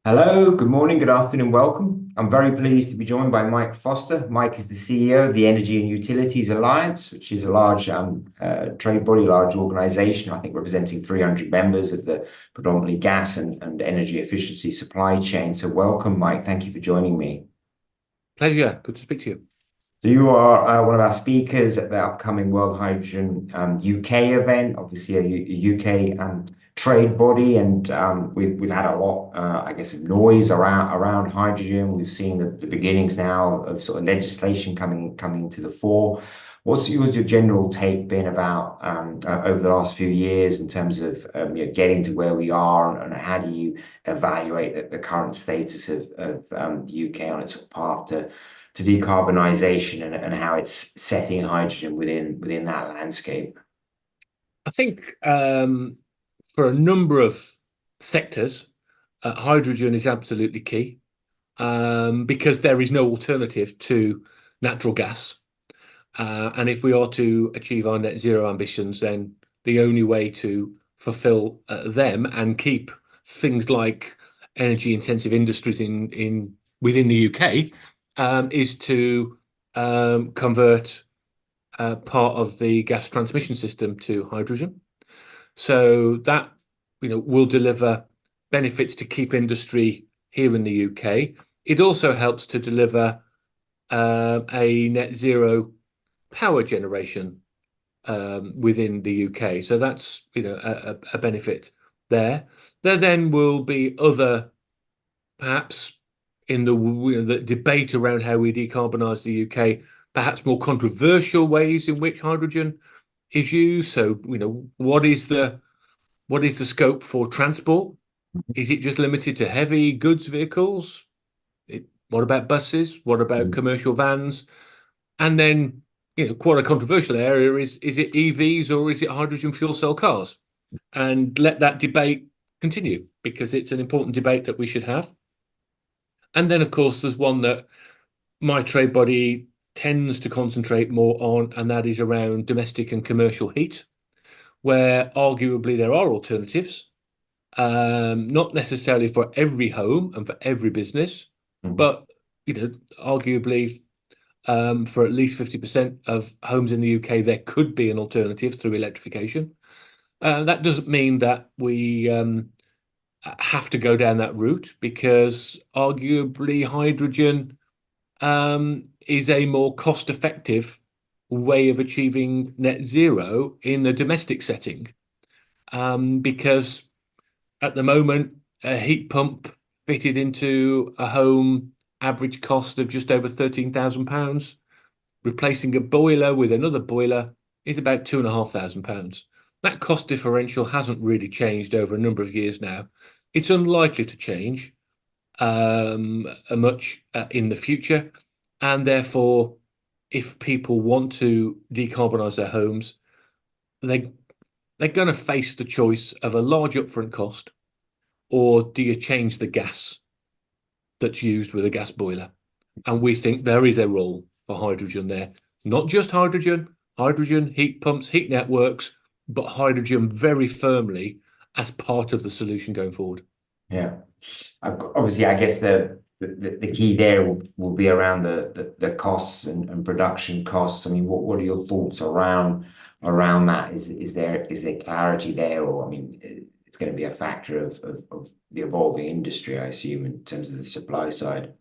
Hello, good morning, good afternoon, welcome. I'm very pleased to be joined by Mike Foster. Mike is the CEO of the Energy and Utilities Alliance, which is a large trade body, large organization, I think representing 300 members of the predominantly gas and energy efficiency supply chain. So welcome, Mike. Thank you for joining me. Pleasure. Good to speak to you. So you are one of our speakers at the upcoming World Hydrogen UK event, obviously a UK trade body, and we've had a lot, I guess, of noise around hydrogen. We've seen the beginnings now of sort of legislation coming to the fore. What's your general take been about over the last few years in terms of getting to where we are, and how do you evaluate the current status of the UK on its path to decarbonisation, and how it's setting hydrogen within that landscape? I think for a number of sectors, hydrogen is absolutely key because there is no alternative to natural gas. And if we are to achieve our net zero ambitions, then the only way to fulfill them and keep things like energy intensive industries in within the UK is to convert part of the gas transmission system to hydrogen. So that will deliver benefits to keep industry here in the UK. It also helps to deliver a net zero power generation within the UK. So that's a benefit there. There then will be other, perhaps in the debate around how we decarbonise the UK, perhaps more controversial ways in which hydrogen is used. So, what is the scope for transport? Is it just limited to heavy goods vehicles? What about buses? What about commercial vans? And then, quite a controversial area is it EVs or is it hydrogen fuel cell cars? And let that debate continue because it's an important debate that we should have. And then, of course, there's one that my trade body tends to concentrate more on, and that is around domestic and commercial heat, where arguably there are alternatives, not necessarily for every home and for every business, Mhm. but arguably for at least 50% of homes in the UK, there could be an alternative through electrification. That doesn't mean that we have to go down that route because arguably hydrogen is a more cost-effective way of achieving net zero in the domestic setting. Because at the moment, a heat pump fitted into a home average cost of just over £13,000. Replacing a boiler with another boiler is about £2,500. That cost differential hasn't really changed over a number of years now. It's unlikely to change much in the future. And therefore, if people want to decarbonise their homes, they, they're going to face the choice of a large upfront cost, or do you change the gas that's used with a gas boiler? And we think there is a role for hydrogen there. Not just hydrogen, heat pumps, heat networks, but hydrogen very firmly as part of the solution going forward. Yeah. Obviously, I guess the key there will be around the costs and production costs. I mean, what are your thoughts around that? Is there clarity there, or I mean, it's going to be a factor of the evolving industry, I assume, in terms of the supply side.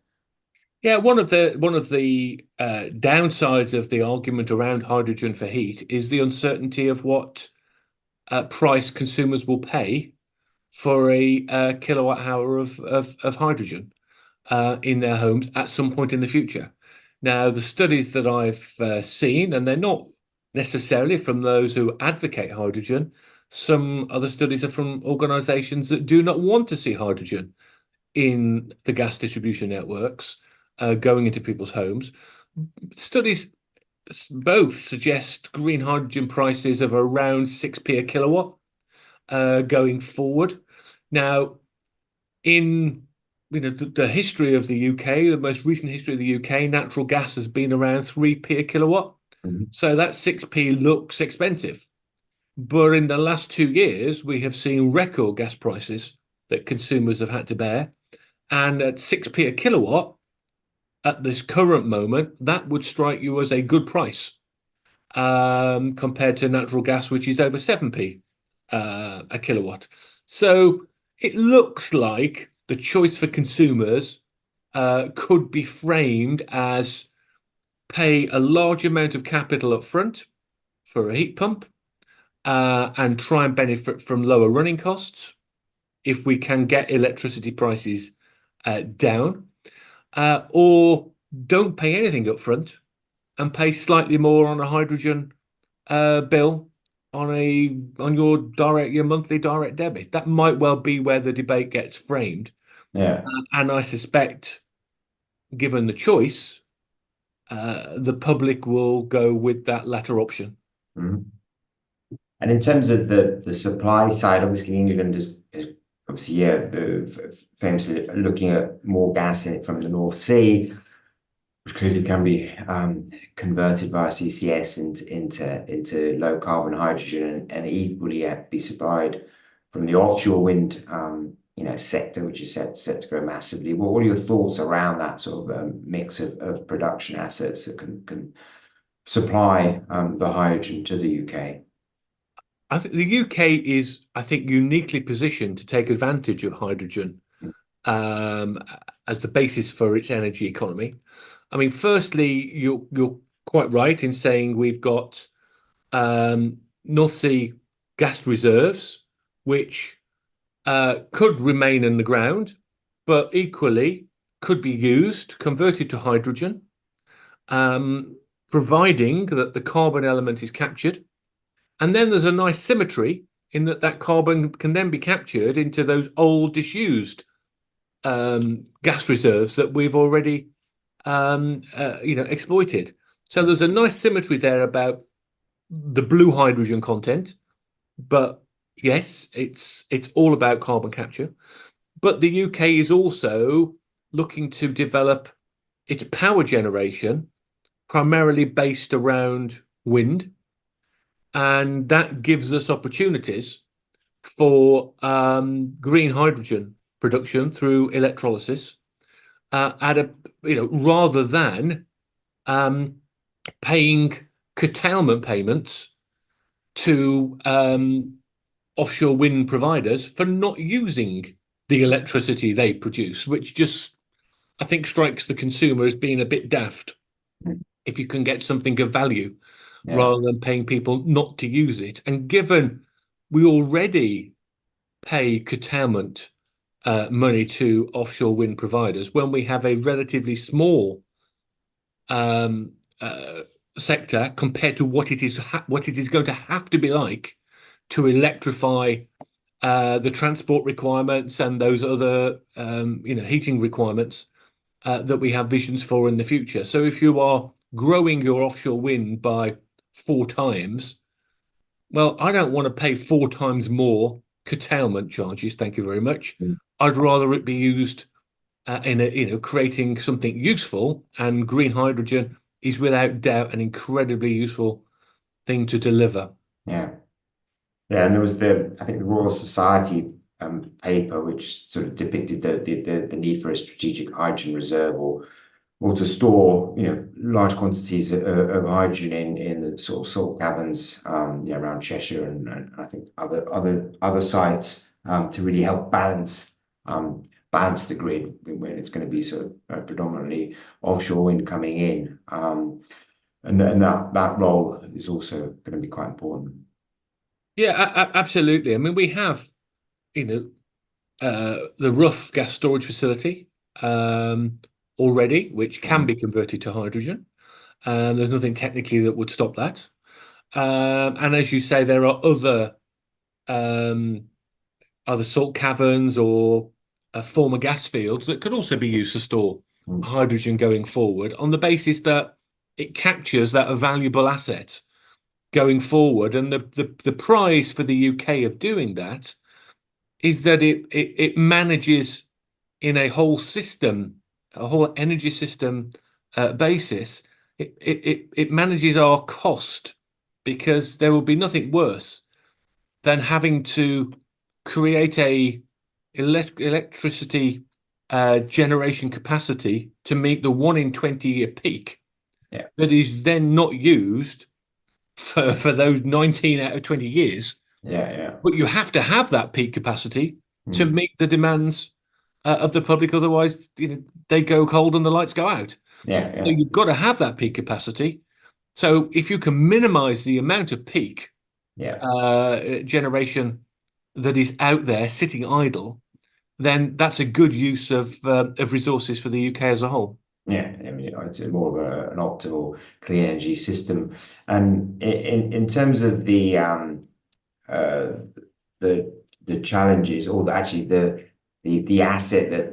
Yeah, one of the downsides of the argument around hydrogen for heat is the uncertainty of what price consumers will pay for a kilowatt hour of hydrogen in their homes at some point in the future. Now, the studies that I've seen, and they're not necessarily from those who advocate hydrogen, some other studies are from organizations that do not want to see hydrogen in the gas distribution networks going into people's homes. Studies both suggest green hydrogen prices of around 6p a kilowatt going forward. Now, in the history of the UK, the most recent history of the UK, natural gas has been around 3p a kilowatt. Mhm. So that 6p looks expensive. But in the last 2 years, we have seen record gas prices that consumers have had to bear. And at 6p a kilowatt, at this current moment, that would strike you as a good price compared to natural gas, which is over 7p a kilowatt. So it looks like the choice for consumers could be framed as pay a large amount of capital up front for a heat pump and try and benefit from lower running costs if we can get electricity prices down, or don't pay anything up front and pay slightly more on a hydrogen bill on your monthly direct debit. That might well be where the debate gets framed. Yeah. And I suspect, given the choice, the public will go with that latter option. Mhm. And in terms of the supply side, obviously England is obviously famously looking at more gas in it from the North Sea, which clearly can be converted via CCS into low carbon hydrogen, and equally be supplied from the offshore wind sector, which is set to grow massively. What are your thoughts around that sort of mix of production assets that can supply the hydrogen to the UK? I think the UK is, I think, uniquely positioned to take advantage of hydrogen um, as the basis for its energy economy. I mean, firstly, you're quite right in saying we've got North Sea gas reserves, which could remain in the ground, but equally could be used, converted to hydrogen, um, providing that the carbon element is captured. And then there's a nice symmetry in that that carbon can then be captured into those old disused gas reserves that we've already exploited. So there's a nice symmetry there about the blue hydrogen content, but yes, it's all about carbon capture. But the UK is also looking to develop its power generation primarily based around wind, and that gives us opportunities for green hydrogen production through electrolysis at a rather than paying curtailment payments to offshore wind providers for not using the electricity they produce, which just, I think, strikes the consumer as being a bit daft if you can get something of value Yeah. rather than paying people not to use it. And given we already pay curtailment money to offshore wind providers when we have a relatively small um, uh, sector compared to what it is going to have to be like to electrify the transport requirements and those other heating requirements that we have visions for in the future. So if you are growing your offshore wind by 4 times, well, I don't want to pay 4 times more curtailment charges. Thank you very much. Mm. I'd rather it be used in creating something useful, and green hydrogen is without doubt an incredibly useful thing to deliver. Yeah. Yeah, and there was I think the Royal Society paper, which sort of depicted the need for a strategic hydrogen reserve, or to store, large quantities of hydrogen in the sort of salt caverns, around Cheshire and I think other sites, to really help balance the grid when it's going to be sort of predominantly offshore wind coming in, and that role is also going to be quite important. Yeah, absolutely. I mean, we have, the Rough gas storage facility um, already, which can Mhm. be converted to hydrogen. There's nothing technically that would stop that. And as you say, there are um, other salt caverns or former gas fields that could also be used to store Mm. hydrogen going forward on the basis that it captures that a valuable asset going forward. And the prize for the UK of doing that is that it manages in a whole system, a whole energy system basis. It manages our cost because there will be nothing worse than having to create a electricity generation capacity to meet the 1 in 20-year peak Yeah. that is then not used for those 19 out of 20 years. Yeah. Yeah. But you have to have that peak capacity to Mm. meet the demands of the public. Otherwise, they go cold and the lights go out. Yeah. So Yeah. you've got to have that peak capacity. So if you can minimize the amount of peak Yeah. generation that is out there sitting idle, then that's a good use of resources for the UK as a whole. Yeah, I mean, it's more of an optimal clean energy system. And in terms of uh, the the challenges, or actually the asset that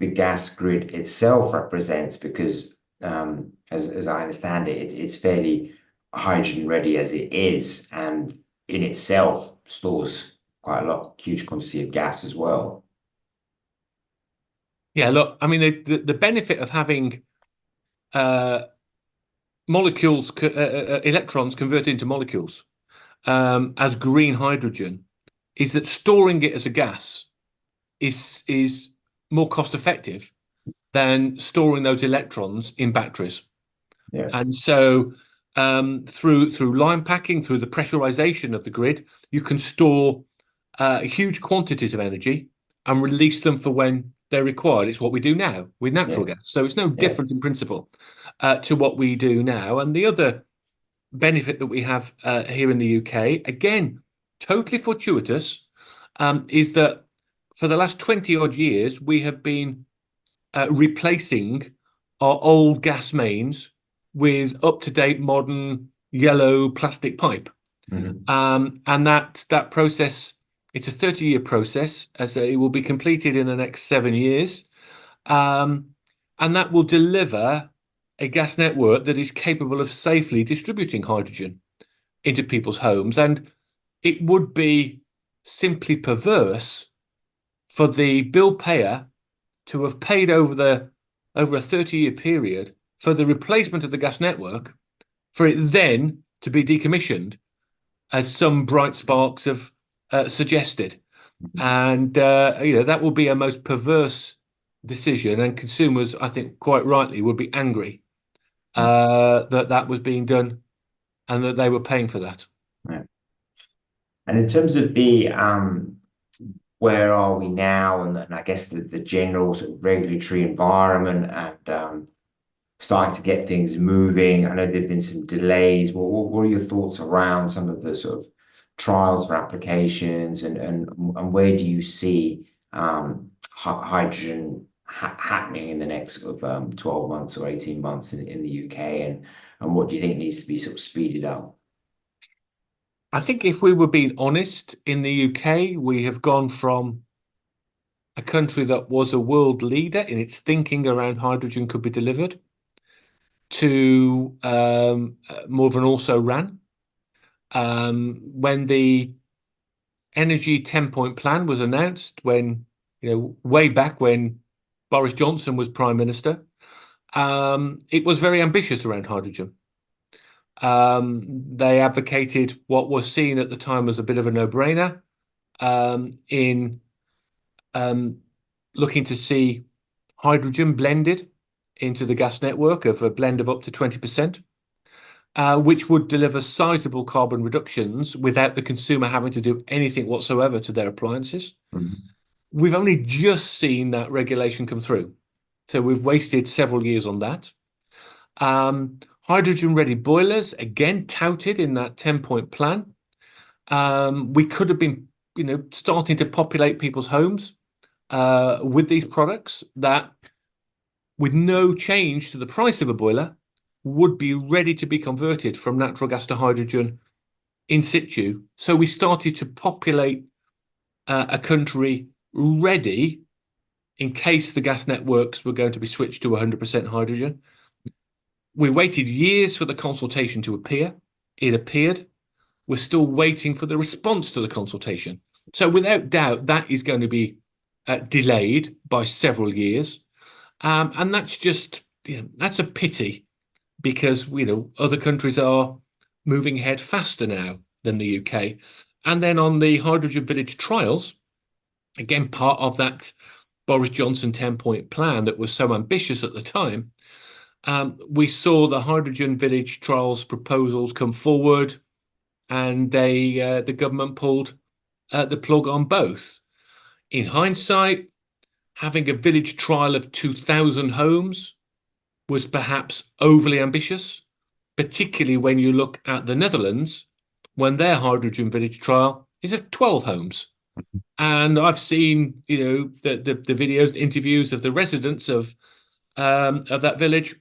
the gas grid itself represents, because as I understand it, it's fairly hydrogen ready as it is, and in itself stores quite a lot, huge quantity of gas as well. Yeah, look, I mean, the benefit of having uh, electrons converted into molecules as green hydrogen is that storing it as a gas is more cost effective than storing those electrons in batteries. Yeah, And so through line packing, through the pressurization of the grid, you can store huge quantities of energy and release them for when they're required. It's what we do now with yeah, natural gas. So it's no yeah, different in principle to what we do now. And the other benefit that we have here in the UK, again, totally fortuitous, is that for the last 20 odd years, we have been replacing our old gas mains with up-to-date modern yellow plastic pipe. mhm, And that process, it's a 30-year process, as it will be completed in the next 7 years. Um, and that will deliver a gas network that is capable of safely distributing hydrogen into people's homes. And it would be simply perverse for the bill payer to have paid over a 30-year period for the replacement of the gas network, for it then to be decommissioned, as some bright sparks have suggested. mhm, And that will be a most perverse decision, and consumers, I think, quite rightly, would be angry mhm. that that was being done and that they were paying for that. Yeah. And in terms of the where are we now, and I guess the general sort of regulatory environment, and starting to get things moving. I know there've been some delays. What are your thoughts around some of the sort of trials for applications, and where do you see hydrogen happening in the next sort of 12 months or 18 months in the UK, and what do you think needs to be sort of speeded up? I think if we were being honest, in the UK, we have gone from a country that was a world leader in its thinking around hydrogen could be delivered to more of an also ran. When the Energy 10-point plan was announced, way back when Boris Johnson was Prime Minister, it was very ambitious around hydrogen. They advocated what was seen at the time as a bit of a no-brainer in um, looking to see hydrogen blended into the gas network of a blend of up to 20%, which would deliver sizable carbon reductions without the consumer having to do anything whatsoever to their appliances. Mhm. We've only just seen that regulation come through. So we've wasted several years on that. Hydrogen-ready boilers, again touted in that 10-point plan. We could have been, starting to populate people's homes with these products that, with no change to the price of a boiler, would be ready to be converted from natural gas to hydrogen in situ. So we started to populate a country ready in case the gas networks were going to be switched to 100% hydrogen. We waited years for the consultation to appear. It appeared. We're still waiting for the response to the consultation. So without doubt, that is going to be delayed by several years. And that's just, that's a pity because, other countries are moving ahead faster now than the UK. And then on the hydrogen village trials, again, part of that Boris Johnson 10-point plan that was so ambitious at the time, we saw the hydrogen village trials proposals come forward, and the government pulled the plug on both. In hindsight, having a village trial of 2,000 homes was perhaps overly ambitious, particularly when you look at the Netherlands, when their hydrogen village trial is at 12 homes. And I've seen, the videos, interviews of the residents of that village,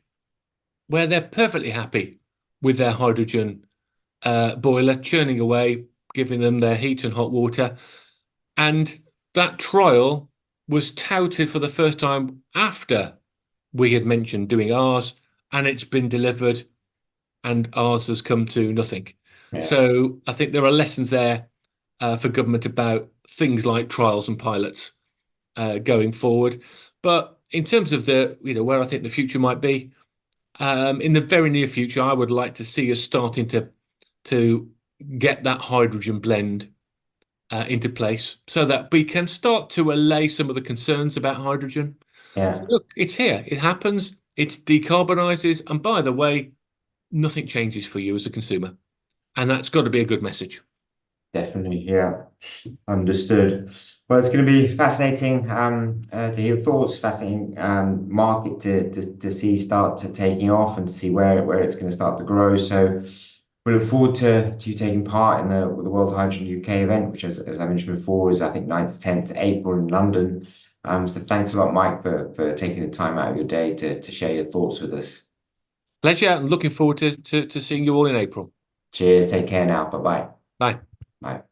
where they're perfectly happy with their hydrogen boiler churning away, giving them their heat and hot water. And that trial was touted for the first time after we had mentioned doing ours, and it's been delivered, and ours has come to nothing. Yeah, So I think there are lessons there for government about things like trials and pilots going forward. But in terms of where I think the future might be, in the very near future, I would like to see us starting to get that hydrogen blend into place so that we can start to allay some of the concerns about hydrogen. So yeah, look, it's here, it happens, it decarbonizes, and by the way, nothing changes for you as a consumer. And that's got to be a good message. definitely. Yeah, understood. Well, it's going to be fascinating to hear your thoughts. Fascinating market to see start to taking off and to see where it's going to start to grow. So we look forward to you taking part in the World Hydrogen UK event, which, as I mentioned before, is I think 9th to 10th April in London. So thanks a lot, Mike, for taking the time out of your day to share your thoughts with us. Pleasure, and looking forward to seeing you all in April. Cheers. Take care now. Bye-bye. Bye. Bye.